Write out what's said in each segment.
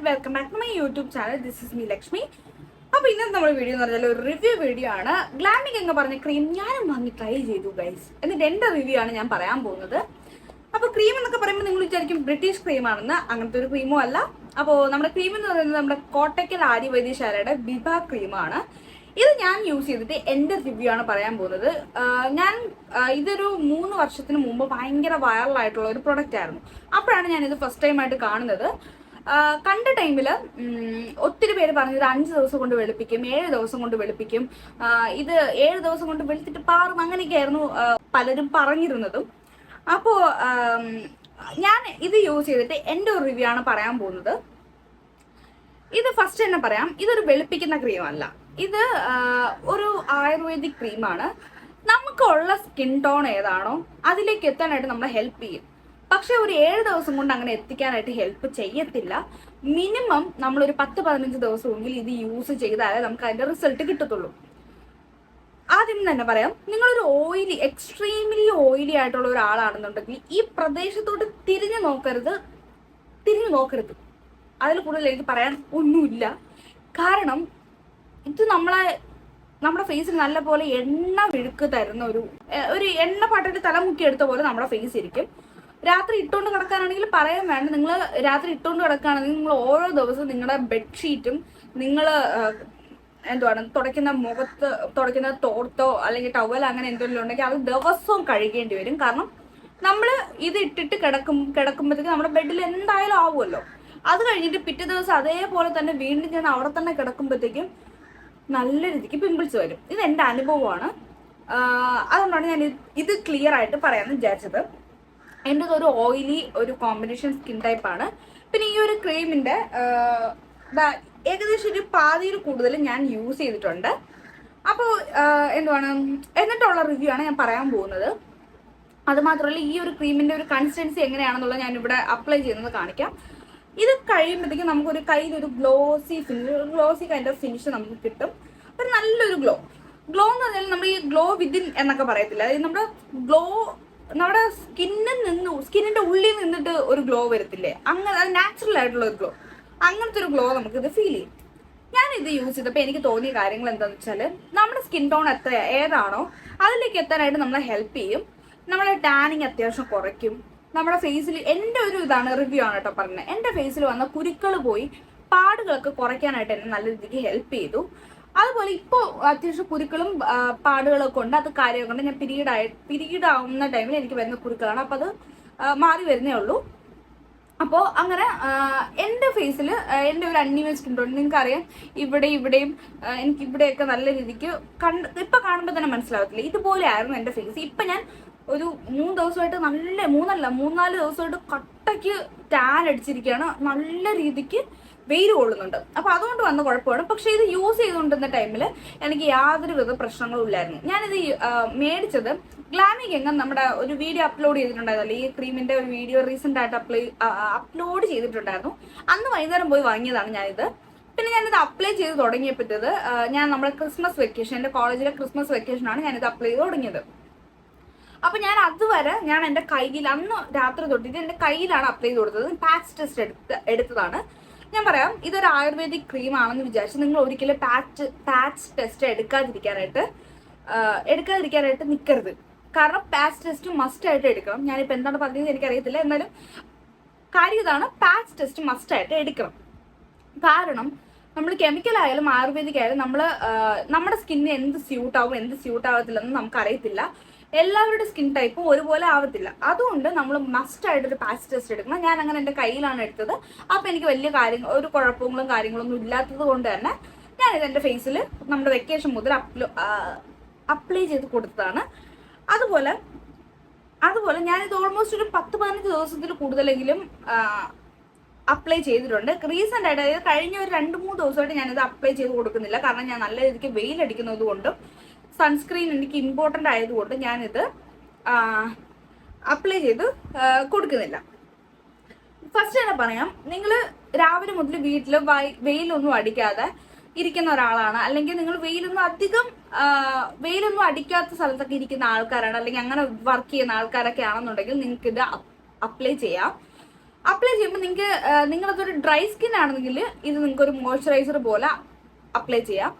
Welcome back to my YouTube channel. This is me Lakshmi. അപ്പോൾ ഇന്നത്തെ നമ്മുടെ വീഡിയോ എന്ന് പറഞ്ഞാൽ ഒരു റിവ്യൂ വീഡിയോ ആണ്. ഗ്ലാമിക് എന്ന് പറഞ്ഞ ക്രീം ഞാനും വാങ്ങി ട്രൈ ചെയ്തു ഗൈസ്. എന്നിട്ട് എൻ്റെ റിവ്യൂ ആണ് ഞാൻ പറയാൻ പോകുന്നത്. അപ്പോൾ ക്രീം എന്നൊക്കെ പറയുമ്പോൾ നിങ്ങൾ വിചാരിക്കും ബ്രിട്ടീഷ് ക്രീം ആണെന്ന്. അങ്ങനത്തെ ഒരു ക്രീമും അല്ല. അപ്പോൾ നമ്മുടെ ക്രീം എന്ന് പറയുന്നത് നമ്മുടെ കോട്ടയ്ക്കൽ ആര്യവൈദ്യശാലയുടെ ബിബ ക്രീമാണ്. ഇത് ഞാൻ യൂസ് ചെയ്തിട്ട് എൻ്റെ റിവ്യൂ ആണ് പറയാൻ പോകുന്നത്. ഇതൊരു 3 വർഷത്തിന് മുമ്പ് ഭയങ്കര വൈറലായിട്ടുള്ള ഒരു പ്രൊഡക്റ്റ് ആയിരുന്നു. അപ്പോഴാണ് ഞാനിത് ഫസ്റ്റ് ടൈം ആയിട്ട് കാണുന്നത്. കണ്ട ടൈമിൽ ഒത്തിരി പേര് പറഞ്ഞത് 5 ദിവസം കൊണ്ട് വെളുപ്പിക്കും, 7 ദിവസം കൊണ്ട് വെളുപ്പിക്കും, ഇത് 7 ദിവസം കൊണ്ട് വെളുത്തിട്ട് പാറും, അങ്ങനെയൊക്കെയായിരുന്നു പലരും പറഞ്ഞിരുന്നതും. അപ്പോൾ ഞാൻ ഇത് യൂസ് ചെയ്തിട്ട് എൻ്റെ ഒരു റിവ്യൂ ആണ് പറയാൻ പോകുന്നത്. ഇത് ഫസ്റ്റ് തന്നെ പറയാം, ഇതൊരു വെളുപ്പിക്കുന്ന ക്രീം അല്ല. ഇത് ഒരു ആയുർവേദിക് ക്രീമാണ്. നമുക്കുള്ള സ്കിൻ ടോൺ ഏതാണോ അതിലേക്ക് എത്താനായിട്ട് നമ്മളെ ഹെൽപ്പ് ചെയ്യും. പക്ഷെ ഒരു 7 ദിവസം കൊണ്ട് അങ്ങനെ എത്തിക്കാനായിട്ട് ഹെൽപ്പ് ചെയ്യത്തില്ല. മിനിമം നമ്മളൊരു 10-15 ദിവസമെങ്കിൽ ഇത് യൂസ് ചെയ്താലേ നമുക്ക് അതിന്റെ റിസൾട്ട് കിട്ടത്തുള്ളൂ. ആദ്യം തന്നെ പറയാം, നിങ്ങളൊരു എക്സ്ട്രീംലി ഓയിലി ആയിട്ടുള്ള ഒരാളാണെന്നുണ്ടെങ്കിൽ ഈ പ്രദേശത്തോട്ട് തിരിഞ്ഞു നോക്കരുത്. അതിൽ കൂടുതൽ എനിക്ക് പറയാൻ ഒന്നുമില്ല. കാരണം ഇത് നമ്മുടെ ഫേസിൽ നല്ലപോലെ എണ്ണ വിഴുക്ക് തരുന്ന ഒരു എണ്ണ പാട്ടിട്ട് തലമുക്കി എടുത്ത പോലെ നമ്മുടെ ഫേസ് ഇരിക്കും. രാത്രി ഇട്ടുകൊണ്ട് കിടക്കാനാണെങ്കിൽ പറയാൻ വേണ്ട. നിങ്ങൾ രാത്രി ഇട്ടുകൊണ്ട് കിടക്കുകയാണെങ്കിൽ നിങ്ങൾ ഓരോ ദിവസവും നിങ്ങളുടെ ബെഡ്ഷീറ്റും നിങ്ങൾ തുടയ്ക്കുന്ന തോർത്തോ അല്ലെങ്കിൽ ടവൽ അങ്ങനെ എന്തെങ്കിലും ഉണ്ടെങ്കിൽ അത് ദിവസവും കഴുകേണ്ടി വരും. കാരണം നമ്മൾ ഇത് ഇട്ടിട്ട് കിടക്കുമ്പോഴത്തേക്ക് നമ്മുടെ ബെഡിൽ എന്തായാലും ആവുമല്ലോ. അത് കഴിഞ്ഞിട്ട് പിറ്റേ ദിവസം അതേപോലെ തന്നെ വീണ്ടും ഞാൻ അവിടെ തന്നെ കിടക്കുമ്പോഴത്തേക്കും നല്ല രീതിക്ക് പിമ്പിൾസ് വരും. ഇത് എൻ്റെ അനുഭവമാണ്. അതുകൊണ്ടാണ് ഞാൻ ഇത് ക്ലിയർ ആയിട്ട് പറയാമെന്ന് വിചാരിച്ചത്. എൻ്റെ ഒരു ഓയിലി ഒരു കോമ്പിനേഷൻ സ്കിൻ ടൈപ്പാണ്. പിന്നെ ഈ ഒരു ക്രീമിൻ്റെ ഏകദേശം ഒരു പാതിയിൽ കൂടുതൽ ഞാൻ യൂസ് ചെയ്തിട്ടുണ്ട്. അപ്പോൾ എന്നിട്ടുള്ള റിവ്യൂ ആണ് ഞാൻ പറയാൻ പോകുന്നത്. അതുമാത്രമല്ല, ഈ ഒരു ക്രീമിൻ്റെ ഒരു കൺസിസ്റ്റൻസി എങ്ങനെയാണെന്നുള്ളത് ഞാൻ ഇവിടെ അപ്ലൈ ചെയ്യുന്നത് കാണിക്കാം. ഇത് കഴിയുമ്പോഴത്തേക്കും നമുക്കൊരു കയ്യിലൊരു ഗ്ലോസി കൈൻഡ് ഓഫ് ഫിനിഷ് നമുക്ക് കിട്ടും. ഒരു നല്ലൊരു ഗ്ലോ എന്ന് പറഞ്ഞാൽ നമ്മൾ ഈ ഗ്ലോ വിതിൻ എന്നൊക്കെ പറയത്തില്ല. അതായത് നമ്മുടെ സ്കിന്നിന്റെ ഉള്ളിൽ നിന്നിട്ട് ഒരു ഗ്ലോ വരത്തില്ലേ, അങ്ങനെ അത് നാച്ചുറൽ ആയിട്ടുള്ള ഒരു ഗ്ലോ, അങ്ങനത്തെ ഒരു ഗ്ലോ നമുക്കിത് ഫീൽ ചെയ്യും. ഞാനിത് യൂസ് ചെയ്തപ്പോൾ എനിക്ക് തോന്നിയ കാര്യങ്ങൾ എന്താണെന്ന് വെച്ചാൽ, നമ്മുടെ സ്കിൻ ടോൺ ഏതാണോ അതിലേക്ക് എത്താനായിട്ട് നമ്മളെ ഹെൽപ്പ് ചെയ്യും. നമ്മളെ ടാനിങ് അത്യാവശ്യം കുറയ്ക്കും. നമ്മുടെ ഫേസിൽ എൻ്റെ ഒരു റിവ്യൂ ആണ് കേട്ടോ പറഞ്ഞത്. എൻ്റെ ഫേസിൽ വന്ന കുരുക്കൾ പോയി പാടുകളൊക്കെ കുറയ്ക്കാനായിട്ട് എന്നെ നല്ല രീതിക്ക് ഹെൽപ്പ് ചെയ്തു. അതുപോലെ ഇപ്പോൾ അത്യാവശ്യം കുരുക്കളും പാടുകളൊക്കെ ഉണ്ട്. അത് കാര്യമൊക്കെ ഞാൻ പീരീഡ് ആവുന്ന ടൈമിൽ എനിക്ക് വരുന്ന കുരുക്കളാണ്. അപ്പോൾ അത് മാറി വരുന്നേ ഉള്ളൂ. അപ്പോൾ അങ്ങനെ എൻ്റെ ഫേസിൽ എൻ്റെ ഒരു അൺഈവൻ സ്കിൻ ടോൺ നിങ്ങൾക്കറിയാം. ഇവിടെയും എനിക്ക് ഇവിടെയൊക്കെ നല്ല രീതിക്ക് ഇപ്പം കാണുമ്പോൾ തന്നെ മനസ്സിലാവത്തില്ല. ഇതുപോലെ ആയിരുന്നു എൻ്റെ ഫേസ്. ഇപ്പം ഞാൻ ഒരു 3 ദിവസമായിട്ട് 3-4 ദിവസമായിട്ട് കട്ടയ്ക്ക് ടാൻ അടിച്ചിരിക്കുകയാണ്. നല്ല രീതിക്ക് വെയിൽ കൊള്ളുന്നുണ്ട്. അപ്പോൾ അതുകൊണ്ട് വന്ന കുഴപ്പമാണ്. പക്ഷേ ഇത് യൂസ് ചെയ്തുകൊണ്ടിരുന്ന ടൈമിൽ എനിക്ക് യാതൊരുവിധ പ്രശ്നങ്ങളും ഇല്ലായിരുന്നു. ഞാനിത് മേടിച്ചത് ഗ്ലാമിക് നമ്മുടെ ഒരു വീഡിയോ അപ്ലോഡ് ചെയ്തിട്ടുണ്ടായിരുന്നല്ലോ. ഈ ക്രീമിൻ്റെ ഒരു വീഡിയോ റീസെൻ്റ് ആയിട്ട് അപ്ലോഡ് ചെയ്തിട്ടുണ്ടായിരുന്നു. അന്ന് വൈകുന്നേരം പോയി വാങ്ങിയതാണ് ഞാനിത്. പിന്നെ ഞാനിത് അപ്ലൈ ചെയ്ത് തുടങ്ങിയപ്പോഴത്തേത് നമ്മുടെ ക്രിസ്മസ് വെക്കേഷൻ, എൻ്റെ കോളേജിലെ ക്രിസ്മസ് വെക്കേഷനാണ് ഞാനിത് അപ്ലൈ ചെയ്ത് തുടങ്ങിയത്. അപ്പൊ ഞാൻ അതുവരെ എൻ്റെ കയ്യിൽ അന്ന് രാത്രി തൊട്ടിട്ട് എൻ്റെ കയ്യിലാണ് അപ്ലൈ ചെയ്ത് കൊടുത്തത്. പാച്ച് ടെസ്റ്റ് എടുത്തതാണ്. ഞാൻ പറയാം, ഇതൊരു ആയുർവേദിക് ക്രീം ആണെന്ന് വിചാരിച്ച് നിങ്ങൾ ഒരിക്കലും പാച്ച് ടെസ്റ്റ് എടുക്കാതിരിക്കാനായിട്ട് നിൽക്കരുത്. കാരണം പാച്ച് ടെസ്റ്റ് മസ്റ്റ് ആയിട്ട് എടുക്കണം. ഞാനിപ്പോൾ എന്താണ് പറഞ്ഞത് എനിക്കറിയത്തില്ല, എന്നാലും കാര്യം ഇതാണ്, പാച്ച് ടെസ്റ്റ് മസ്റ്റ് ആയിട്ട് എടുക്കണം. കാരണം നമ്മൾ കെമിക്കൽ ആയാലും ആയുർവേദിക് ആയാലും നമ്മുടെ സ്കിന്നിന് എന്ത് സ്യൂട്ടാവും എന്ത് സ്യൂട്ടാവത്തില്ലെന്ന് നമുക്കറിയത്തില്ല. എല്ലാവരുടെ സ്കിൻ ടൈപ്പും ഒരുപോലെ ആവത്തില്ല. അതുകൊണ്ട് നമ്മൾ മസ്റ്റ് ആയിട്ടൊരു പാച്ച് ടെസ്റ്റ് എടുക്കണം. ഞാൻ അങ്ങനെ എൻ്റെ കയ്യിലാണ് എടുത്തത്. അപ്പോൾ എനിക്ക് വലിയ ഒരു കുഴപ്പങ്ങളും കാര്യങ്ങളൊന്നും ഇല്ലാത്തത് കൊണ്ട് തന്നെ ഞാനിത് എൻ്റെ ഫേസിൽ നമ്മുടെ വെക്കേഷൻ മുതൽ അപ്ലൈ ചെയ്ത് കൊടുത്തതാണ്. അതുപോലെ ഞാനിത് ഓൾമോസ്റ്റ് ഒരു 10-15 ദിവസത്തിൽ കൂടുതലെങ്കിലും അപ്ലൈ ചെയ്തിട്ടുണ്ട്. റീസെൻ്റ് ആയിട്ട്, അതായത് കഴിഞ്ഞ ഒരു 2-3 ദിവസമായിട്ട് ഞാനിത് അപ്ലൈ ചെയ്ത് കൊടുക്കുന്നില്ല. കാരണം ഞാൻ നല്ല രീതിക്ക് വെയിലടിക്കുന്നത് കൊണ്ടും സൺസ്ക്രീൻ എനിക്ക് ഇമ്പോർട്ടൻ്റ് ആയതുകൊണ്ട് ഞാനിത് അപ്ലൈ ചെയ്ത് കൊടുക്കുന്നില്ല. ഫസ്റ്റ് തന്നെ പറയാം, നിങ്ങൾ രാവിലെ മുതൽ വീട്ടിൽ വെയിലൊന്നും അടിക്കാതെ ഇരിക്കുന്ന ഒരാളാണ്, അല്ലെങ്കിൽ നിങ്ങൾ വെയിലൊന്നും അടിക്കാത്ത സ്ഥലത്തൊക്കെ ഇരിക്കുന്ന ആൾക്കാരാണ്, അല്ലെങ്കിൽ അങ്ങനെ വർക്ക് ചെയ്യുന്ന ആൾക്കാരൊക്കെ ആണെന്നുണ്ടെങ്കിൽ നിങ്ങൾക്ക് ഇത് അപ്ലൈ ചെയ്യാം. അപ്ലൈ ചെയ്യുമ്പോൾ നിങ്ങളതൊരു ഡ്രൈ സ്കിൻ ആണെങ്കിൽ ഇത് നിങ്ങൾക്ക് ഒരു മോയ്സ്ചറൈസർ പോലെ അപ്ലൈ ചെയ്യാം.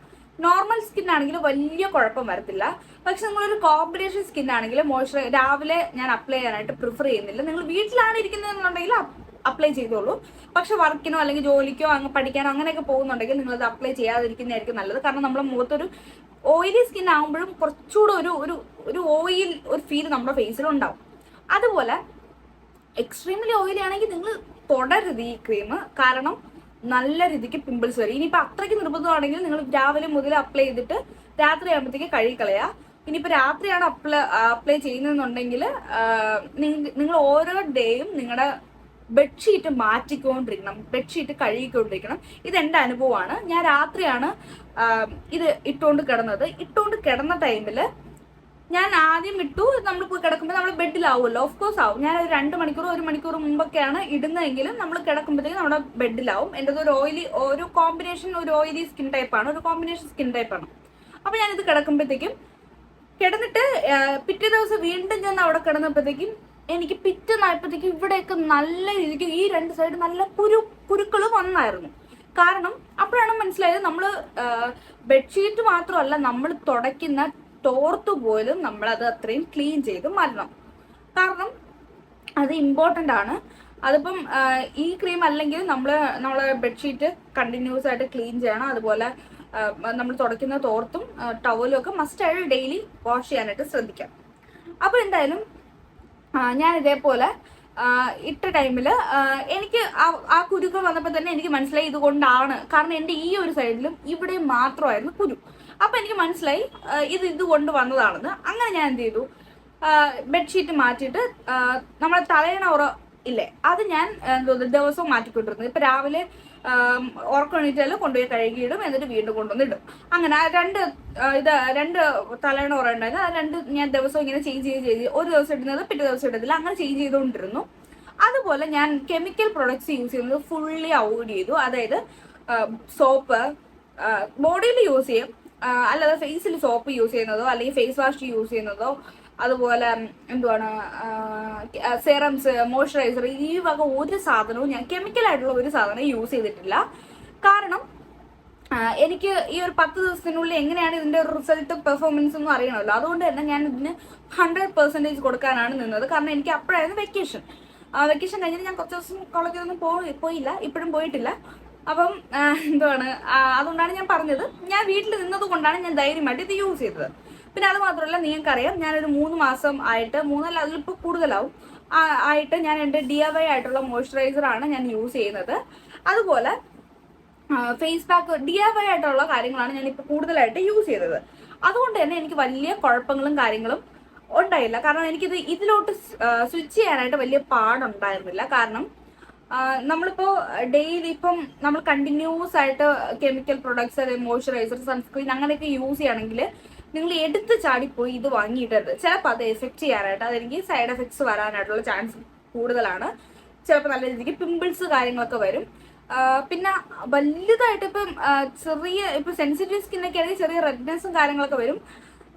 നോർമൽ സ്കിൻ ആണെങ്കിൽ വലിയ കുഴപ്പം വരത്തില്ല. പക്ഷെ നിങ്ങളൊരു കോമ്പിനേഷൻ സ്കിൻ ആണെങ്കിൽ രാവിലെ ഞാൻ അപ്ലൈ ചെയ്യാനായിട്ട് പ്രിഫർ ചെയ്യുന്നില്ല. നിങ്ങൾ വീട്ടിലാണ് ഇരിക്കുന്നതെന്നുണ്ടെങ്കിൽ അപ്ലൈ ചെയ്തോളൂ. പക്ഷെ വർക്കിനോ അല്ലെങ്കിൽ ജോലിക്കോ അങ്ങ് പഠിക്കാനോ അങ്ങനെയൊക്കെ പോകുന്നുണ്ടെങ്കിൽ നിങ്ങളത് അപ്ലൈ ചെയ്യാതിരിക്കുന്നതായിരിക്കും നല്ലത്. കാരണം നമ്മുടെ മുഖത്തൊരു ഓയിലി സ്കിൻ ആകുമ്പോഴും കുറച്ചുകൂടെ ഒരു ഓയിൽ ഒരു ഫീൽ നമ്മുടെ ഫേസിലുണ്ടാവും. അതുപോലെ എക്സ്ട്രീംലി ഓയിലി ആണെങ്കിൽ നിങ്ങൾ തുടരുത് ഈ ക്രീം. കാരണം നല്ല രീതിക്ക് പിമ്പിൾസ് വരും. ഇനിയിപ്പോൾ അത്രയ്ക്ക് നിർബന്ധമാണെങ്കിൽ നിങ്ങൾ രാവിലെ മുതൽ അപ്ലൈ ചെയ്തിട്ട് രാത്രി ആകുമ്പോഴത്തേക്ക് കഴുകിക്കളയുക. ഇനിയിപ്പോൾ രാത്രിയാണ് അപ്ലൈ ചെയ്യുന്നതെന്നുണ്ടെങ്കിൽ നിങ്ങൾ ഓരോ ഡേയും നിങ്ങളുടെ ബെഡ്ഷീറ്റ് മാറ്റിക്കൊണ്ടിരിക്കണം, ബെഡ്ഷീറ്റ് കഴുകിക്കൊണ്ടിരിക്കണം. ഇതെൻ്റെ അനുഭവമാണ്. ഞാൻ രാത്രിയാണ് ഇത് ഇട്ടുകൊണ്ട് കിടന്ന ടൈമിൽ ഞാൻ ആദ്യം ഇട്ടു. നമ്മൾ പോയി കിടക്കുമ്പോൾ നമ്മൾ ബെഡിലാവുമല്ലോ, ഓഫ് കോഴ്സ് ആവും. ഞാൻ ഒരു 2 മണിക്കൂർ 1 മണിക്കൂർ മുമ്പൊക്കെയാണ് ഇടുന്നതെങ്കിലും നമ്മൾ കിടക്കുമ്പോഴത്തേക്കും നമ്മുടെ ബെഡിലാവും. എൻ്റെ ഒരു ഓയിലി സ്കിൻ ടൈപ്പാണ്. അപ്പോൾ ഞാനിത് കിടക്കുമ്പോഴത്തേക്കും കിടന്നിട്ട് പിറ്റേ ദിവസം വീണ്ടും ഞാൻ അവിടെ കിടന്നപ്പോഴത്തേക്കും എനിക്ക് പിറ്റേന്നായപ്പോഴത്തേക്കും ഇവിടെയൊക്കെ നല്ല രീതിക്ക് ഈ 2 സൈഡ് നല്ല കുരുക്കൾ വന്നായിരുന്നു. കാരണം അപ്പോഴാണ് മനസ്സിലായത് നമ്മൾ ബെഡ്ഷീറ്റ് മാത്രമല്ല നമ്മൾ തുടയ്ക്കുന്ന തോർത്ത് പോലും നമ്മളത് അത്രയും ക്ലീൻ ചെയ്ത് മാറ്റണം. കാരണം അത് ഇമ്പോർട്ടൻ്റ് ആണ്. അതിപ്പം ഈ ക്രീം അല്ലെങ്കിൽ നമ്മളെ ബെഡ്ഷീറ്റ് കണ്ടിന്യൂസ് ആയിട്ട് ക്ലീൻ ചെയ്യണം. അതുപോലെ നമ്മൾ തുടയ്ക്കുന്ന തോർത്തും ടവലും ഒക്കെ മസ്റ്റായിട്ട് ഡെയിലി വാഷ് ചെയ്യാനായിട്ട് ശ്രദ്ധിക്കാം. അപ്പോൾ എന്തായാലും ഞാൻ ഇതേപോലെ ഇട്ട ടൈമിൽ എനിക്ക് ആ കുരുക്കൾ വന്നപ്പോൾ തന്നെ എനിക്ക് മനസ്സിലായി ഇതുകൊണ്ടാണ്. കാരണം എൻ്റെ ഈ ഒരു സൈഡിലും ഇവിടെ മാത്രമായിരുന്നു കുരു. അപ്പം എനിക്ക് മനസ്സിലായി ഇതുകൊണ്ട് വന്നതാണെന്ന്. അങ്ങനെ ഞാൻ എന്ത് ചെയ്തു, ബെഡ്ഷീറ്റ് മാറ്റിയിട്ട് നമ്മളെ തലയണ ഇല്ലേ അത് ഞാൻ ദിവസവും മാറ്റിക്കൊണ്ടിരുന്നത്. ഇപ്പം രാവിലെ ഉറക്കണിച്ചാൽ കൊണ്ടുപോയി കഴുകിയിടും, എന്നിട്ട് വീണ്ടും കൊണ്ടുവന്നിടും. അങ്ങനെ രണ്ട് തലയണ ഉറ ഉണ്ടായിരുന്നു. ആ 2 ഞാൻ ദിവസവും ഇങ്ങനെ ചേഞ്ച് ചെയ്ത് ഒരു ദിവസം ഇടുന്നത് പിറ്റേ ദിവസം ഇടുന്നില്ല, അങ്ങനെ ചേഞ്ച് ചെയ്തുകൊണ്ടിരുന്നു. അതുപോലെ ഞാൻ കെമിക്കൽ പ്രൊഡക്ട്സ് യൂസ് ചെയ്യുന്നത് ഫുള്ളി അവോയ്ഡ് ചെയ്തു. അതായത് സോപ്പ് ബോഡിയിൽ യൂസ് ചെയ്യും, അല്ലാതെ ഫേസിൽ സോപ്പ് യൂസ് ചെയ്യുന്നതോ അല്ലെങ്കിൽ ഫേസ് വാഷ് യൂസ് ചെയ്യുന്നതോ അതുപോലെ സെറംസ്, മോയ്സ്ചറൈസർ, ഈ വക ഒരു സാധനവും ഞാൻ കെമിക്കലായിട്ടുള്ള ഒരു സാധനം യൂസ് ചെയ്തിട്ടില്ല. കാരണം എനിക്ക് ഈ ഒരു 10 ദിവസത്തിനുള്ളിൽ എങ്ങനെയാണ് ഇതിൻ്റെ ഒരു റിസൾട്ട് പെർഫോമൻസ് ഒന്നും അറിയണമല്ലോ. അതുകൊണ്ട് തന്നെ ഞാൻ ഇതിന് 100% കൊടുക്കാനാണ് നിന്നത്. കാരണം എനിക്ക് അപ്പോഴായിരുന്നു വെക്കേഷൻ കഴിഞ്ഞിട്ട് ഞാൻ കുറച്ച് ദിവസം കോളേജിലൊന്നും പോയില്ല, ഇപ്പോഴും പോയിട്ടില്ല. അപ്പം അതുകൊണ്ടാണ് ഞാൻ പറഞ്ഞത്, ഞാൻ വീട്ടിൽ നിന്നത് കൊണ്ടാണ് ഞാൻ ധൈര്യമായിട്ട് ഇത് യൂസ് ചെയ്തത്. പിന്നെ അത് മാത്രമല്ല, നിങ്ങൾക്കറിയാം ഞാനൊരു 3 മാസം ആയിട്ട്, അതിലിപ്പോൾ കൂടുതലാവും ആയിട്ട് ഞാൻ എൻ്റെ DIY ആയിട്ടുള്ള മോയ്സ്ചറൈസറാണ് ഞാൻ യൂസ് ചെയ്യുന്നത്. അതുപോലെ ഫേസ് പാക്ക് DIY ആയിട്ടുള്ള കാര്യങ്ങളാണ് ഞാനിപ്പോൾ കൂടുതലായിട്ട് യൂസ് ചെയ്തത്. അതുകൊണ്ട് തന്നെ എനിക്ക് വലിയ കുഴപ്പങ്ങളും കാര്യങ്ങളും ഉണ്ടായില്ല. കാരണം ഇതിലോട്ട് സ്വിച്ച് ചെയ്യാനായിട്ട് വലിയ പാടുണ്ടായിരുന്നില്ല. കാരണം നമ്മളിപ്പോൾ ഡെയിലി ഇപ്പം നമ്മൾ കണ്ടിന്യൂസ് ആയിട്ട് കെമിക്കൽ പ്രൊഡക്ട്സ്, അല്ലെങ്കിൽ മോയ്സ്ചറൈസർ, സൺസ്ക്രീൻ അങ്ങനെയൊക്കെ യൂസ് ചെയ്യുകയാണെങ്കിൽ നിങ്ങൾ എടുത്ത് ചാടിപ്പോയി ഇത് വാങ്ങിയിട്ടരുത്. ചിലപ്പോൾ അത് എഫക്റ്റ് ചെയ്യാനായിട്ട്, അതെനിക്ക് സൈഡ് എഫക്ട്സ് വരാനായിട്ടുള്ള ചാൻസ് കൂടുതലാണ്. ചിലപ്പോൾ നല്ല രീതിക്ക് പിമ്പിൾസ് കാര്യങ്ങളൊക്കെ വരും. പിന്നെ വലുതായിട്ട് ഇപ്പം സെൻസിറ്റീവ് സ്കിന്നൊക്കെ ആണെങ്കിൽ ചെറിയ റെഡ്നെസ്സും കാര്യങ്ങളൊക്കെ വരും.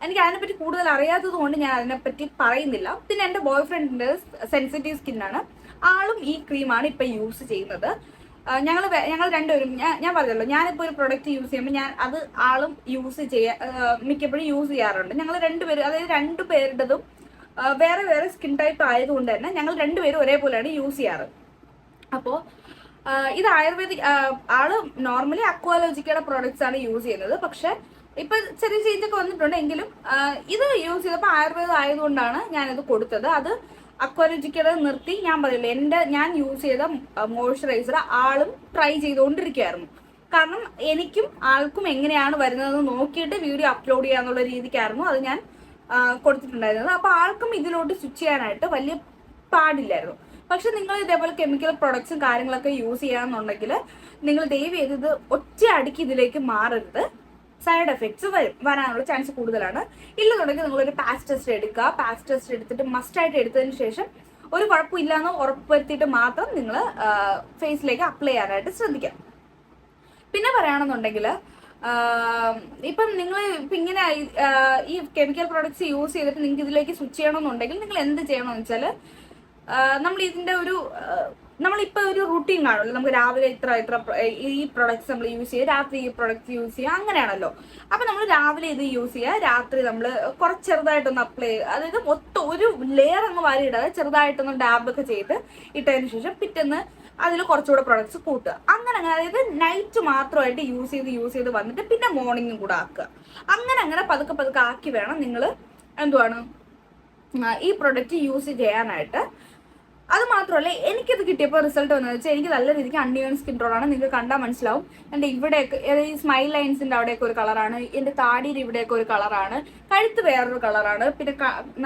എനിക്ക് അതിനെപ്പറ്റി കൂടുതൽ അറിയാത്തത് കൊണ്ട് ഞാൻ അതിനെപ്പറ്റി പറയുന്നില്ല. പിന്നെ എൻ്റെ ബോയ് ഫ്രണ്ടിൻ്റെ സെൻസിറ്റീവ് സ്കിന്നാണ്, ആളും ഈ ക്രീമാണ് ഇപ്പം യൂസ് ചെയ്യുന്നത്. ഞങ്ങൾ രണ്ടുപേരും, ഞാൻ പറഞ്ഞല്ലോ, ഞാനിപ്പോൾ ഒരു പ്രൊഡക്റ്റ് യൂസ് ചെയ്യുമ്പോൾ ആളും മിക്കപ്പോഴും യൂസ് ചെയ്യാറുണ്ട്. ഞങ്ങൾ രണ്ടുപേരും, അതായത് 2 പേരുടേതും വേറെ വേറെ സ്കിൻ ടൈപ്പ് ആയതുകൊണ്ട് തന്നെ ഞങ്ങൾ രണ്ടുപേരും ഒരേപോലെയാണ് യൂസ് ചെയ്യാറ്. അപ്പോൾ ഇത് ആയുർവേദിക്, ആള് നോർമലി അക്വാലോജിക്കയുടെ പ്രോഡക്ട്സ് ആണ് യൂസ് ചെയ്യുന്നത്. പക്ഷെ ഇപ്പൊ ചെറിയ ചേഞ്ച് ഒക്കെ വന്നിട്ടുണ്ട്. എങ്കിലും ഇത് യൂസ് ചെയ്തപ്പോൾ ആയുർവേദം ആയതുകൊണ്ടാണ് ഞാനിത് കൊടുത്തത്. അത് അക്വാലോജിക്കയുടെ നിർത്തി ഞാൻ പറയില്ല, ഞാൻ യൂസ് ചെയ്ത മോയ്സ്ചറൈസർ ആളും ട്രൈ ചെയ്തുകൊണ്ടിരിക്കുകയായിരുന്നു. കാരണം എനിക്കും ആൾക്കും എങ്ങനെയാണ് വരുന്നതെന്ന് നോക്കിയിട്ട് വീഡിയോ അപ്ലോഡ് ചെയ്യാന്നുള്ള രീതിക്കായിരുന്നു അത് ഞാൻ കൊടുത്തിട്ടുണ്ടായിരുന്നത്. അപ്പോൾ ആൾക്കും ഇതിലോട്ട് സ്വിച്ച് ചെയ്യാനായിട്ട് വലിയ പാടില്ലായിരുന്നു. പക്ഷെ നിങ്ങൾ ഇതേപോലെ കെമിക്കൽ പ്രൊഡക്ട്സും കാര്യങ്ങളൊക്കെ യൂസ് ചെയ്യാന്നുണ്ടെങ്കിൽ നിങ്ങൾ ദയവ് ചെയ്ത് ഒറ്റ അടിക്ക് ഇതിലേക്ക് മാറരുത്. സൈഡ് എഫക്ട്സ് വരാനുള്ള ചാൻസ് കൂടുതലാണ്. ഇല്ലെന്നുണ്ടെങ്കിൽ നിങ്ങളൊരു പാച്ച് ടെസ്റ്റ് എടുക്കുക. പാച്ച് ടെസ്റ്റ് എടുത്തിട്ട് മസ്റ്റായിട്ട് എടുത്തതിന് ശേഷം ഒരു കുഴപ്പമില്ലാന്ന് ഉറപ്പുവരുത്തിയിട്ട് മാത്രം നിങ്ങൾ ഫേസിലേക്ക് അപ്ലൈ ചെയ്യാനായിട്ട് ശ്രദ്ധിക്കാം. പിന്നെ പറയുകയാണെന്നുണ്ടെങ്കിൽ ഇപ്പം നിങ്ങൾ ഇപ്പം ഇങ്ങനെ ഈ കെമിക്കൽ പ്രോഡക്ട്സ് യൂസ് ചെയ്തിട്ട് നിങ്ങൾക്ക് ഇതിലേക്ക് സ്വിച്ച് ചെയ്യണമെന്നുണ്ടെങ്കിൽ നിങ്ങൾ എന്ത് ചെയ്യണമെന്ന് വെച്ചാൽ, നമ്മൾ ഇതിൻ്റെ നമ്മളിപ്പോൾ ഒരു റൂട്ടീൻ കാണുമല്ലോ, നമുക്ക് രാവിലെ ഇത്ര ഈ പ്രൊഡക്ട്സ് നമ്മൾ യൂസ് ചെയ്യുക, രാത്രി ഈ പ്രൊഡക്ട്സ് യൂസ് ചെയ്യുക, അങ്ങനെയാണല്ലോ. അപ്പം നമ്മൾ രാവിലെ ഇത് യൂസ് ചെയ്യുക, രാത്രി നമ്മൾ കുറച്ച് ചെറുതായിട്ടൊന്ന് അപ്ലൈ ചെയ്യുക, അതായത് മൊത്തം ഒരു ലെയർ അങ്ങ് വാരി ഇടാതെ ചെറുതായിട്ടൊന്ന് ഡാബൊക്കെ ചെയ്ത് ഇട്ടതിന് ശേഷം പിറ്റേന്ന് അതിൽ കുറച്ചുകൂടെ പ്രൊഡക്ട്സ് കൂട്ടുക. അങ്ങനെ അതായത് നൈറ്റ് മാത്രമായിട്ട് യൂസ് ചെയ്ത് വന്നിട്ട് പിന്നെ മോർണിംഗും കൂടെ ആക്കുക. അങ്ങനെ പതുക്കെ ആക്കി വേണം നിങ്ങൾ എന്തുവാണ് ഈ പ്രൊഡക്റ്റ് യൂസ് ചെയ്യാനായിട്ട്. അത് മാത്രമല്ല, എനിക്കിത് കിട്ടിയപ്പോൾ റിസൾട്ട് വന്നത് വെച്ചാൽ എനിക്ക് നല്ല രീതിക്ക് അൺഈവൻ സ്കിൻ ടോണാണ്. നിങ്ങൾക്ക് കണ്ടാൽ മനസ്സിലാവും. എൻ്റെ ഇവിടെയൊക്കെ ഈ സ്മൈൽ ലൈൻസിൻ്റെ അവിടെയൊക്കെ ഒരു കളറാണ്, എൻ്റെ താടിയുടെ ഇവിടെയൊക്കെ ഒരു കളറാണ്, കഴുത്ത് വേറൊരു കളറാണ്, പിന്നെ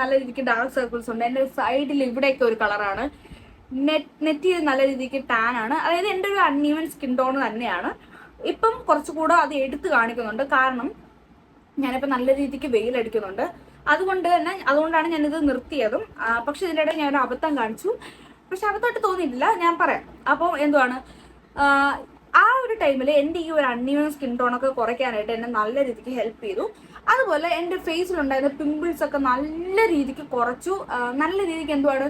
നല്ല രീതിക്ക് ഡാർക്ക് സർക്കിൾസ് ഉണ്ട്, എൻ്റെ സൈഡിൽ ഇവിടെയൊക്കെ ഒരു കളറാണ്, നെറ്റിയിൽ നല്ല രീതിക്ക് ടാൻ ആണ്. അതായത് എൻ്റെ ഒരു അൺഈവൻ സ്കിൻ ടോൺ തന്നെയാണ്. ഇപ്പം കുറച്ചുകൂടെ അത് എടുത്ത് കാണിക്കുന്നുണ്ട്, കാരണം ഞാനിപ്പോൾ നല്ല രീതിക്ക് വെയിലടിക്കുന്നുണ്ട്. അതുകൊണ്ടാണ് ഞാനിത് നിർത്തിയതും. പക്ഷെ ഇതിൻ്റെ ഇടയിൽ ഞാനൊരു അബദ്ധം കാണിച്ചു, പക്ഷെ അബദ്ധമായിട്ട് തോന്നിയിട്ടില്ല, ഞാൻ പറയാം. അപ്പോൾ എന്തുവാണ്, ആ ഒരു ടൈമിൽ എൻ്റെ ഈ ഒരു അൺഈവൻ സ്കിൻ ടോണൊക്കെ കുറയ്ക്കാനായിട്ട് എന്നെ നല്ല രീതിക്ക് ഹെൽപ്പ് ചെയ്തു. അതുപോലെ എൻ്റെ ഫേസിലുണ്ടായിരുന്ന പിമ്പിൾസ് ഒക്കെ നല്ല രീതിക്ക് കുറച്ചു. നല്ല രീതിക്ക് എന്തുവാണ്,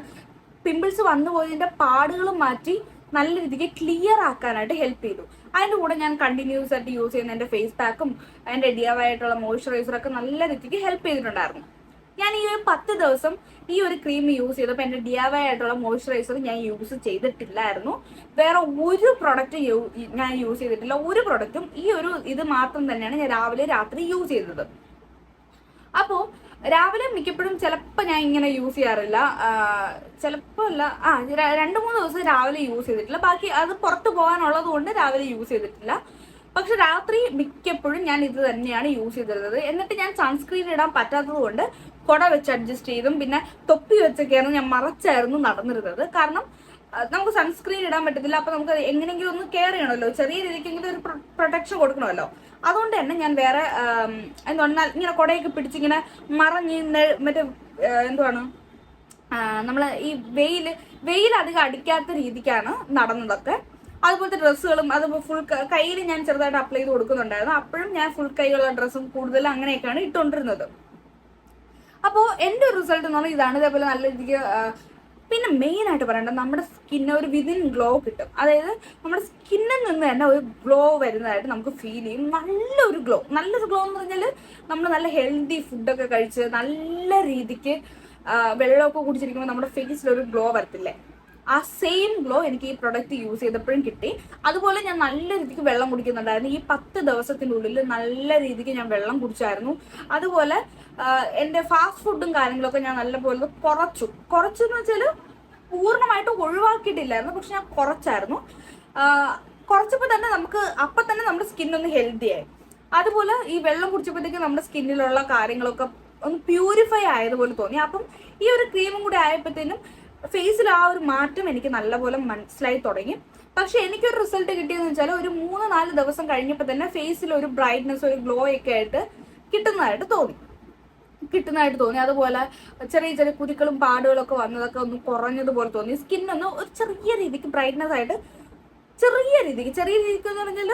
പിമ്പിൾസ് വന്നു പോയതിൻ്റെ പാടുകളും മാറ്റി നല്ല രീതിക്ക് ക്ലിയർ ആക്കാനായിട്ട് ഹെൽപ്പ് ചെയ്തു. അതിൻ്റെ കൂടെ ഞാൻ കണ്ടിന്യൂസ് ആയിട്ട് യൂസ് ചെയ്യുന്ന എൻ്റെ ഫേസ് പാക്കും എൻ്റെ DIY ആയിട്ടുള്ള മോയ്സ്ചറൈസറൊക്കെ നല്ല രീതിക്ക് ഹെൽപ്പ് ചെയ്തിട്ടുണ്ടായിരുന്നു. ഞാൻ ഈ ഒരു 10 ദിവസം ഈ ഒരു ക്രീം യൂസ് ചെയ്തപ്പോൾ എൻ്റെ DIY ആയിട്ടുള്ള മോയ്സ്ചറൈസർ ഞാൻ യൂസ് ചെയ്തിട്ടില്ലായിരുന്നു. വേറെ ഒരു പ്രൊഡക്റ്റ് ഞാൻ യൂസ് ചെയ്തിട്ടില്ല. ഒരു പ്രൊഡക്റ്റും ഈ ഒരു ഇത് മാത്രം തന്നെയാണ് ഞാൻ രാവിലെ രാത്രി യൂസ് ചെയ്തത്. അപ്പോൾ രാവിലെ മിക്കപ്പോഴും ചിലപ്പോൾ ഞാൻ ഇങ്ങനെ യൂസ് ചെയ്യാറില്ല, ചിലപ്പോൾ അല്ല 2-3 ദിവസം രാവിലെ യൂസ് ചെയ്തിട്ടില്ല. ബാക്കി അത് പുറത്ത് പോകാനുള്ളത് കൊണ്ട് രാവിലെ യൂസ് ചെയ്തിട്ടില്ല. പക്ഷെ രാത്രി മിക്കപ്പോഴും ഞാൻ ഇത് തന്നെയാണ് യൂസ് ചെയ്തിരുന്നത്. എന്നിട്ട് ഞാൻ സൺസ്ക്രീൻ ഇടാൻ പറ്റാത്തത് കൊണ്ട് കുട വെച്ച് അഡ്ജസ്റ്റ് ചെയ്തും പിന്നെ തൊപ്പി വെച്ചൊക്കെയാണ് ഞാൻ മറച്ചായിരുന്നു നടന്നിരുന്നത്. കാരണം നമുക്ക് സൺസ്ക്രീൻ ഇടാൻ പറ്റത്തില്ല, അപ്പൊ നമുക്ക് എങ്ങനെയെങ്കിലും ഒന്ന് കെയർ ചെയ്യണമല്ലോ, ചെറിയ രീതിക്കെങ്കിലും ഒരു പ്രൊട്ടക്ഷൻ കൊടുക്കണമല്ലോ. അതുകൊണ്ട് തന്നെ ഞാൻ വേറെ എന്താണ് ഇങ്ങനെ കുടയൊക്കെ പിടിച്ചിങ്ങനെ മറഞ്ഞ് മറ്റേ എന്തുവാണ് നമ്മൾ ഈ വെയിൽ അധികം അടിക്കാത്ത രീതിക്കാണ് നടന്നതൊക്കെ. അതുപോലത്തെ ഡ്രസ്സുകളും അത് ഫുൾ കയ്യിൽ ഞാൻ ചെറുതായിട്ട് അപ്ലൈ ചെയ്ത് കൊടുക്കുന്നുണ്ടായിരുന്നു. അപ്പോഴും ഞാൻ ഫുൾ കൈയുള്ള ഡ്രസ്സും കൂടുതലും അങ്ങനെയൊക്കെയാണ് ഇട്ടുകൊണ്ടിരുന്നത്. അപ്പോൾ എൻ്റെ ഒരു റിസൾട്ട് എന്ന് പറഞ്ഞാൽ ഇതാണ്. ഇതേപോലെ നല്ല രീതിക്ക് പിന്നെ മെയിൻ ആയിട്ട് പറയേണ്ടത് നമ്മുടെ സ്കിന്ന് ഒരു വിതിൻ ഗ്ലോ കിട്ടും. അതായത് നമ്മുടെ സ്കിന്നിൽ നിന്ന് തന്നെ ഒരു ഗ്ലോ വരുന്നതായിട്ട് നമുക്ക് ഫീൽ ചെയ്യും. നല്ലൊരു ഗ്ലോ എന്ന് പറഞ്ഞാൽ നമ്മൾ നല്ല ഹെൽത്തി ഫുഡൊക്കെ കഴിച്ച് നല്ല രീതിക്ക് വെള്ളമൊക്കെ കുടിച്ചിരിക്കുമ്പോൾ നമ്മുടെ ഫേസിലൊരു ഗ്ലോ വരത്തില്ലേ, ആ സെയിം ഗ്ലോ എനിക്ക് ഈ പ്രൊഡക്റ്റ് യൂസ് ചെയ്തപ്പോഴും കിട്ടി. അതുപോലെ ഞാൻ നല്ല രീതിക്ക് വെള്ളം കുടിക്കുന്നുണ്ടായിരുന്നു. ഈ 10 ദിവസത്തിനുള്ളിൽ നല്ല രീതിക്ക് ഞാൻ വെള്ളം കുടിച്ചായിരുന്നു. അതുപോലെ എൻ്റെ ഫാസ്റ്റ് ഫുഡും കാര്യങ്ങളൊക്കെ ഞാൻ നല്ലപോലെ കുറച്ചെന്ന് വെച്ചാൽ പൂർണ്ണമായിട്ട് ഒഴിവാക്കിയിട്ടില്ലായിരുന്നു, പക്ഷെ ഞാൻ കുറച്ചായിരുന്നു. കുറച്ചപ്പോൾ തന്നെ അപ്പം തന്നെ നമ്മുടെ സ്കിന്നൊന്ന് ഹെൽത്തി ആയി. അതുപോലെ ഈ വെള്ളം കുടിച്ചപ്പോഴത്തേക്ക് നമ്മുടെ സ്കിന്നിലുള്ള കാര്യങ്ങളൊക്കെ ഒന്ന് പ്യൂരിഫൈ ആയതുപോലെ തോന്നി. അപ്പം ഈ ഒരു ക്രീമും കൂടി ആയപ്പോഴത്തേനും ഫേസിൽ ആ ഒരു മാറ്റം എനിക്ക് നല്ലപോലെ മനസ്സിലായി തുടങ്ങി. പക്ഷെ എനിക്കൊരു റിസൾട്ട് കിട്ടിയെന്ന് വെച്ചാൽ ഒരു 3-4 ദിവസം കഴിഞ്ഞപ്പോൾ തന്നെ ഫേസിൽ ഒരു ബ്രൈറ്റ്നെസ്, ഒരു ഗ്ലോ ഒക്കെ ആയിട്ട് കിട്ടുന്നതായിട്ട് തോന്നി. അതുപോലെ ചെറിയ കുരുക്കളും പാടുകളൊക്കെ വന്നതൊക്കെ ഒന്ന് കുറഞ്ഞതുപോലെ തോന്നി. സ്കിന്നൊന്ന് ഒരു ചെറിയ രീതിക്ക് ബ്രൈറ്റ്നെസ് ആയിട്ട് ചെറിയ രീതിക്ക് എന്ന് പറഞ്ഞാൽ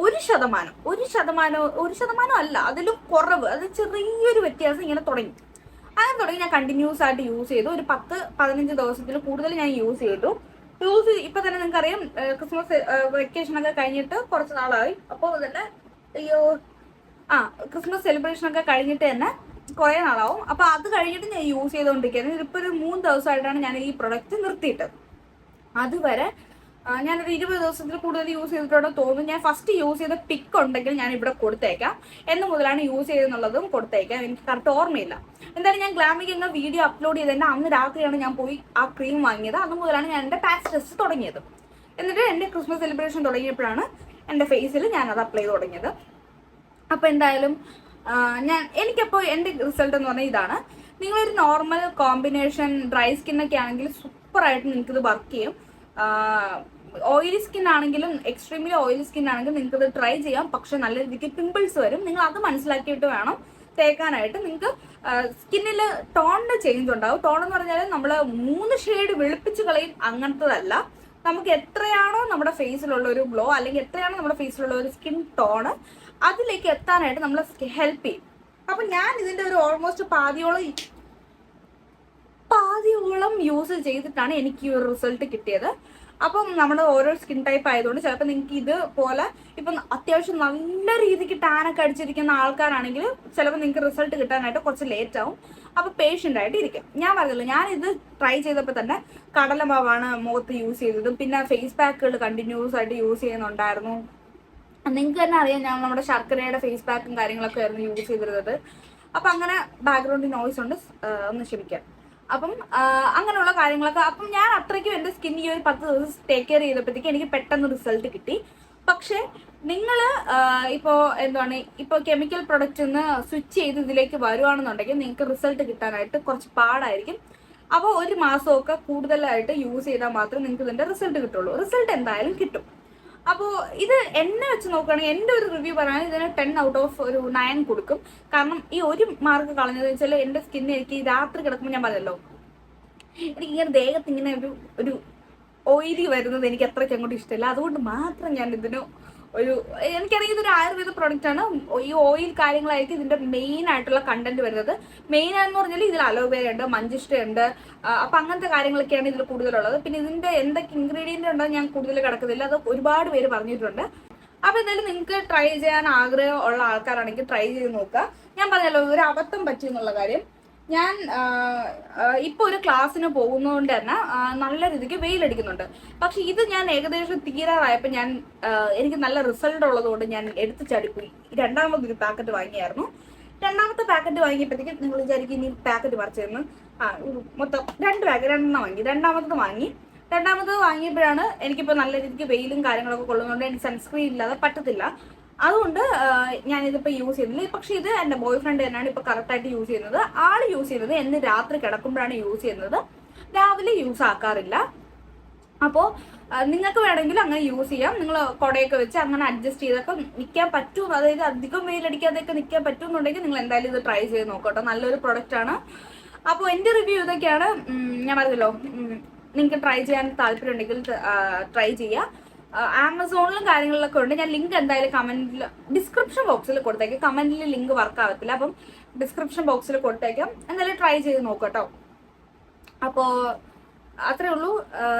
ഒരു ശതമാനം അല്ല, അതിലും കുറവ്, അത് ചെറിയൊരു വ്യത്യാസം ഇങ്ങനെ തുടങ്ങി. ഞാൻ കണ്ടിന്യൂസ് ആയിട്ട് യൂസ് ചെയ്തു. ഒരു 10-15 ദിവസത്തിൽ കൂടുതൽ ഞാൻ യൂസ് ചെയ്തു. ഇപ്പൊ തന്നെ നിങ്ങൾക്കറിയാം, ക്രിസ്മസ് വെക്കേഷൻ ഒക്കെ കഴിഞ്ഞിട്ട് കുറച്ച് നാളായി. അപ്പോൾ തന്നെ ക്രിസ്മസ് സെലിബ്രേഷൻ ഒക്കെ കഴിഞ്ഞിട്ട് തന്നെ കുറെ നാളാവും. അപ്പൊ അത് കഴിഞ്ഞിട്ട് ഞാൻ യൂസ് ചെയ്തുകൊണ്ടിരിക്കുന്നത്. ഇപ്പൊ ഒരു 3 ദിവസമായിട്ടാണ് ഞാൻ ഈ പ്രൊഡക്റ്റ് നിർത്തിയിട്ട്. അതുവരെ ഞാനൊരു 20 ദിവസത്തിൽ കൂടുതൽ യൂസ് ചെയ്തിട്ടുണ്ടോ തോന്നുന്നു. ഞാൻ ഫസ്റ്റ് യൂസ് ചെയ്ത പിക്ക് ഉണ്ടെങ്കിൽ ഞാൻ ഇവിടെ കൊടുത്തേക്കാം. എന്ന് മുതലാണ് യൂസ് ചെയ്തെന്നുള്ളതും കൊടുത്തേക്കാം, എനിക്ക് കറക്റ്റ് ഓർമ്മയില്ല. എന്തായാലും ഞാൻ ഗ്ലാമിക്ക് എന്ന വീഡിയോ അപ്ലോഡ് ചെയ്തതിൻ്റെ അന്ന് രാത്രിയാണ് ഞാൻ പോയി ആ ക്രീം വാങ്ങിയത്. അന്ന് മുതലാണ് ഞാൻ എൻ്റെ പാച്ച് ടെസ്റ്റ് തുടങ്ങിയത്. എന്നിട്ട് എൻ്റെ ക്രിസ്മസ് സെലിബ്രേഷൻ തുടങ്ങിയപ്പോഴാണ് എൻ്റെ ഫേസിൽ ഞാനത് അപ്ലൈ ചെയ്ത് തുടങ്ങിയത്. അപ്പോൾ എന്തായാലും എനിക്കപ്പോൾ എൻ്റെ റിസൾട്ട് എന്ന് പറഞ്ഞാൽ ഇതാണ്. നിങ്ങളൊരു നോർമൽ കോമ്പിനേഷൻ ഡ്രൈ സ്കിന്നൊക്കെ ആണെങ്കിൽ സൂപ്പറായിട്ട് നിങ്ങൾക്കിത് വർക്ക് ചെയ്യും. ഓയിലി സ്കിൻ ആണെങ്കിലും എക്സ്ട്രീംലി ഓയിലി സ്കിൻ ആണെങ്കിലും നിങ്ങൾക്കിത് ട്രൈ ചെയ്യാം. പക്ഷെ നല്ല രീതിക്ക് പിമ്പിൾസ് വരും. നിങ്ങൾ അത് മനസ്സിലാക്കിയിട്ട് വേണം തേക്കാനായിട്ട്. നിങ്ങൾക്ക് സ്കിന്നിൽ ടോണിൻ്റെ ചേഞ്ച് ഉണ്ടാവും. ടോൺ എന്ന് പറഞ്ഞാൽ നമ്മൾ 3 ഷെയ്ഡ് വെളുപ്പിച്ച് കളയും, അങ്ങനത്തതല്ല. നമുക്ക് എത്രയാണോ നമ്മുടെ ഫേസിലുള്ള ഒരു ഗ്ലോ അല്ലെങ്കിൽ എത്രയാണോ നമ്മുടെ ഫേസിലുള്ള ഒരു സ്കിൻ ടോണ് അതിലേക്ക് എത്താനായിട്ട് നമ്മൾ ഹെൽപ്പ് ചെയ്യും. അപ്പം ഞാൻ ഇതിൻ്റെ ഒരു ഓൾമോസ്റ്റ് പാതിയോളം യൂസ് ചെയ്തിട്ടാണ് എനിക്ക് ഈ ഒരു റിസൾട്ട് കിട്ടിയത്. അപ്പം നമ്മുടെ ഓരോ സ്കിൻ ടൈപ്പ് ആയതുകൊണ്ട് ചിലപ്പോൾ നിങ്ങൾക്ക് ഇതുപോലെ ഇപ്പം അത്യാവശ്യം നല്ല രീതിക്ക് ടാനൊക്കെ അടിച്ചിരിക്കുന്ന ആൾക്കാരാണെങ്കിൽ ചിലപ്പോൾ നിങ്ങൾക്ക് റിസൾട്ട് കിട്ടാനായിട്ട് കുറച്ച് ലേറ്റ് ആവും. അപ്പോൾ പേഷ്യൻ്റ് ആയിട്ട് ഇരിക്കും. ഞാൻ പറഞ്ഞല്ലോ, ഞാനിത് ട്രൈ ചെയ്തപ്പോൾ തന്നെ കടലമാവാണ് മുഖത്ത് യൂസ് ചെയ്തത്. പിന്നെ ഫേസ് പാക്കുകൾ കണ്ടിന്യൂസ് ആയിട്ട് യൂസ് ചെയ്യുന്നുണ്ടായിരുന്നു. നിങ്ങൾക്ക് തന്നെ അറിയാം, ഞാൻ നമ്മുടെ ശർക്കരയുടെ ഫേസ് പാക്കും കാര്യങ്ങളൊക്കെ ആയിരുന്നു യൂസ് ചെയ്തിരുന്നത്. അപ്പം അങ്ങനെ ബാക്ക്ഗ്രൗണ്ടിൽ നോയ്സ് ഉണ്ട്, ഒന്ന് ക്ഷമിക്കാം. അപ്പം അങ്ങനെയുള്ള കാര്യങ്ങളൊക്കെ. അപ്പം ഞാൻ അത്രയ്ക്കും എൻ്റെ സ്കിൻ ഈ ഒരു 10 ദിവസം ടേക്ക് കെയർ ചെയ്തപ്പോഴത്തേക്ക് എനിക്ക് പെട്ടെന്ന് റിസൾട്ട് കിട്ടി. പക്ഷേ നിങ്ങൾ ഇപ്പോൾ എന്താണ്, ഇപ്പോൾ കെമിക്കൽ പ്രൊഡക്റ്റിൽ നിന്ന് സ്വിച്ച് ചെയ്ത് ഇതിലേക്ക് വരുവാണെന്നുണ്ടെങ്കിൽ നിങ്ങൾക്ക് റിസൾട്ട് കിട്ടാനായിട്ട് കുറച്ച് പാടായിരിക്കും. അപ്പോൾ 1 മാസമൊക്കെ കൂടുതലായിട്ട് യൂസ് ചെയ്താൽ മാത്രമേ നിങ്ങൾക്ക് ഇതിൻ്റെ റിസൾട്ട് കിട്ടുള്ളൂ. റിസൾട്ട് എന്തായാലും കിട്ടും. അപ്പോൾ ഇത് എന്നെ വെച്ച് നോക്കുകയാണെങ്കിൽ എൻ്റെ ഒരു റിവ്യൂ പറയുകയാണെങ്കിൽ ഇതിന് 10 ഔട്ട് ഓഫ് ഒരു 9 കൊടുക്കും. കാരണം ഈ 1 മാർക്ക് കളഞ്ഞത് വെച്ചാൽ എൻ്റെ സ്കിന്ന് എനിക്ക് രാത്രി കിടക്കുമ്പോൾ ഞാൻ പറഞ്ഞല്ലോ, എനിക്കിങ്ങനെ ദേഹത്ത് ഇങ്ങനെ ഒരു ഓയിലി വരുന്നത് എനിക്ക് അത്രയ്ക്ക് അങ്ങോട്ട് ഇഷ്ടമില്ല. അതുകൊണ്ട് മാത്രം ഞാൻ ഇതിന് എനിക്കറിയാം ഇതൊരു ആയുർവേദ പ്രൊഡക്റ്റ് ആണ്. ഈ ഓയിൽ കാര്യങ്ങളായിരിക്കും ഇതിന്റെ മെയിൻ ആയിട്ടുള്ള കണ്ടന്റ് വരുന്നത്. മെയിൻ ആണെന്ന് പറഞ്ഞാൽ ഇതിൽ അലോവേര ഉണ്ട്, മഞ്ചിഷ്ട ഉണ്ട്. അപ്പൊ അങ്ങനത്തെ കാര്യങ്ങളൊക്കെയാണ് ഇതിൽ കൂടുതലുള്ളത്. പിന്നെ ഇതിന്റെ എന്തൊക്കെ ഇൻഗ്രീഡിയന്റ് ഉണ്ടോ ഞാൻ കൂടുതൽ കിടക്കുന്നില്ല, അത് ഒരുപാട് പേര് പറഞ്ഞിട്ടുണ്ട്. അപ്പൊ എന്തായാലും നിങ്ങൾക്ക് ട്രൈ ചെയ്യാൻ ആഗ്രഹം ഉള്ള ആൾക്കാരാണെങ്കിൽ ട്രൈ ചെയ്ത് നോക്കുക. ഞാൻ പറഞ്ഞല്ലോ, ഒരു അബദ്ധം പറ്റി എന്നുള്ള കാര്യം. ഞാൻ ഇപ്പൊ ഒരു ക്ലാസ്സിന് പോകുന്നതുകൊണ്ട് തന്നെ നല്ല രീതിക്ക് വെയിലടിക്കുന്നുണ്ട്. പക്ഷെ ഇത് ഞാൻ ഏകദേശം തീരാറായപ്പോൾ എനിക്ക് നല്ല റിസൾട്ട് ഉള്ളതുകൊണ്ട് ഞാൻ എടുത്ത് ചടിപ്പോയി രണ്ടാമതൊരു പാക്കറ്റ് വാങ്ങിയായിരുന്നു. രണ്ടാമത്തെ പാക്കറ്റ് വാങ്ങിയപ്പോഴത്തേക്കും നിങ്ങൾ വിചാരിക്കും ഇനി പാക്കറ്റ് പറിച്ചെന്ന്. മൊത്തം 2 പാക്കറ്റ് 2 വാങ്ങി. രണ്ടാമത് വാങ്ങിയപ്പോഴാണ് എനിക്കിപ്പോൾ നല്ല രീതിക്ക് വെയിലും കാര്യങ്ങളൊക്കെ കൊള്ളുന്നതുകൊണ്ട് എനിക്ക് സൺസ്ക്രീൻ ഇല്ലാതെ പറ്റത്തില്ല. അതുകൊണ്ട് ഞാനിതിപ്പോൾ യൂസ് ചെയ്യുന്നില്ല. പക്ഷെ ഇത് എൻ്റെ ബോയ് ഫ്രണ്ട് തന്നെയാണ് ഇപ്പോൾ കറക്റ്റായിട്ട് യൂസ് ചെയ്യുന്നത്. ആള് യൂസ് ചെയ്യുന്നത് എന്ന് രാത്രി കിടക്കുമ്പോഴാണ് യൂസ് ചെയ്യുന്നത്, രാവിലെ യൂസ് ആക്കാറില്ല. അപ്പോൾ നിങ്ങൾക്ക് വേണമെങ്കിൽ അങ്ങനെ യൂസ് ചെയ്യാം. നിങ്ങൾ കുടയൊക്കെ വെച്ച് അങ്ങനെ അഡ്ജസ്റ്റ് ചെയ്തൊക്കെ നിൽക്കാൻ പറ്റും. അതായത് അധികം വെയിലടിക്കാതെയൊക്കെ നിൽക്കാൻ പറ്റുമെന്നുണ്ടെങ്കിൽ നിങ്ങൾ എന്തായാലും ഇത് ട്രൈ ചെയ്ത് നോക്കട്ടോ. നല്ലൊരു പ്രൊഡക്റ്റ് ആണ്. അപ്പോൾ എൻ്റെ റിവ്യൂ ഇതൊക്കെയാണ്. ഞാൻ പറഞ്ഞല്ലോ, നിങ്ങൾക്ക് ട്രൈ ചെയ്യാൻ താല്പര്യം ഉണ്ടെങ്കിൽ ട്രൈ ചെയ്യുക. ആമസോണിലും കാര്യങ്ങളിലൊക്കെ ഉണ്ട്. ഞാൻ ലിങ്ക് എന്തായാലും കമന്റിൽ ഡിസ്ക്രിപ്ഷൻ ബോക്സിൽ കൊടുത്തേക്കാം. കമന്റിൽ ലിങ്ക് വർക്ക് ആവത്തില്ല, അപ്പം ഡിസ്ക്രിപ്ഷൻ ബോക്സിൽ കൊടുത്തേക്കാം. എന്തായാലും ട്രൈ ചെയ്ത് നോക്കട്ടോ. അപ്പോൾ അത്രേ ഉള്ളൂ.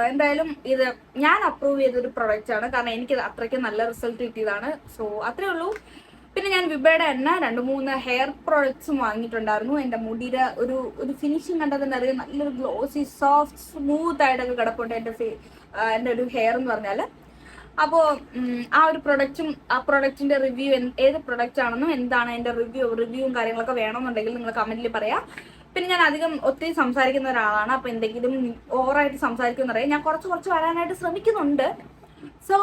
എന്തായാലും ഇത് ഞാൻ അപ്രൂവ് ചെയ്തൊരു പ്രൊഡക്റ്റ് ആണ്, കാരണം എനിക്ക് അത്രയ്ക്ക് നല്ല റിസൾട്ട് കിട്ടിയതാണ്. സോ അത്രേ ഉള്ളൂ. പിന്നെ ഞാൻ വിബയുടെ തന്നെ 2-3 ഹെയർ പ്രോഡക്ട്സും വാങ്ങിയിട്ടുണ്ടായിരുന്നു. എൻ്റെ മുടിയുടെ ഒരു ഫിനിഷിങ് കണ്ടാൽ തന്നെ അറിയാം, നല്ലൊരു ഗ്ലോസി സോഫ്റ്റ് സ്മൂത്ത് ആയിട്ടൊക്കെ കിടപ്പുണ്ട് എൻ്റെ ഒരു ഹെയർ എന്ന് പറഞ്ഞാൽ. അപ്പോൾ ആ ഒരു പ്രൊഡക്റ്റും ആ പ്രൊഡക്റ്റിന്റെ റിവ്യൂ ഏത് പ്രൊഡക്റ്റ് ആണെന്നും എന്താണ് അതിന്റെ റിവ്യൂവും കാര്യങ്ങളൊക്കെ വേണമെന്നുണ്ടെങ്കിൽ നിങ്ങൾ കമന്റിൽ പറയാം. പിന്നെ ഞാൻ ഒത്തിരി സംസാരിക്കുന്ന ഒരാളാണ്. അപ്പോൾ എന്തെങ്കിലും ഓവറായിട്ട് സംസാരിക്കുന്നറിയാം, ഞാൻ കുറച്ച് വരാനായിട്ട് ശ്രമിക്കുന്നുണ്ട്. സോ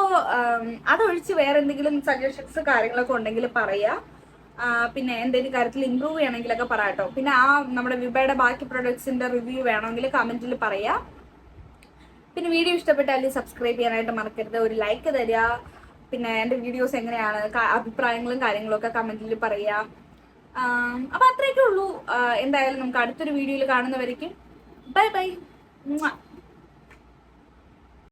അതൊഴിച്ച് വേറെ എന്തെങ്കിലും സജഷൻസ് കാര്യങ്ങളൊക്കെ ഉണ്ടെങ്കിൽ പറയാം. പിന്നെ എന്തെങ്കിലും കാര്യത്തിൽ ഇമ്പ്രൂവ് ചെയ്യണമെങ്കിലൊക്കെ പറയാട്ടോ. പിന്നെ നമ്മുടെ വിബയുടെ ബാക്കി പ്രൊഡക്ട്സിന്റെ റിവ്യൂ വേണമെങ്കിൽ കമന്റിൽ പറയാം. പിന്നെ വീഡിയോ ഇഷ്ടപ്പെട്ടാൽ സബ്സ്ക്രൈബ് ചെയ്യാനായിട്ട് മറക്കരുത്. ഒരു ലൈക്ക് തരിക. പിന്നെ എൻ്റെ വീഡിയോസ് എങ്ങനെയാണ്, അഭിപ്രായങ്ങളും കാര്യങ്ങളൊക്കെ കമന്റിൽ പറയാം. അപ്പോൾ അത്രയൊക്കെ ഉള്ളൂ. എന്തായാലും നമുക്ക് അടുത്തൊരു വീഡിയോയിൽ കാണുന്നവരേക്കും ബൈ ബൈ.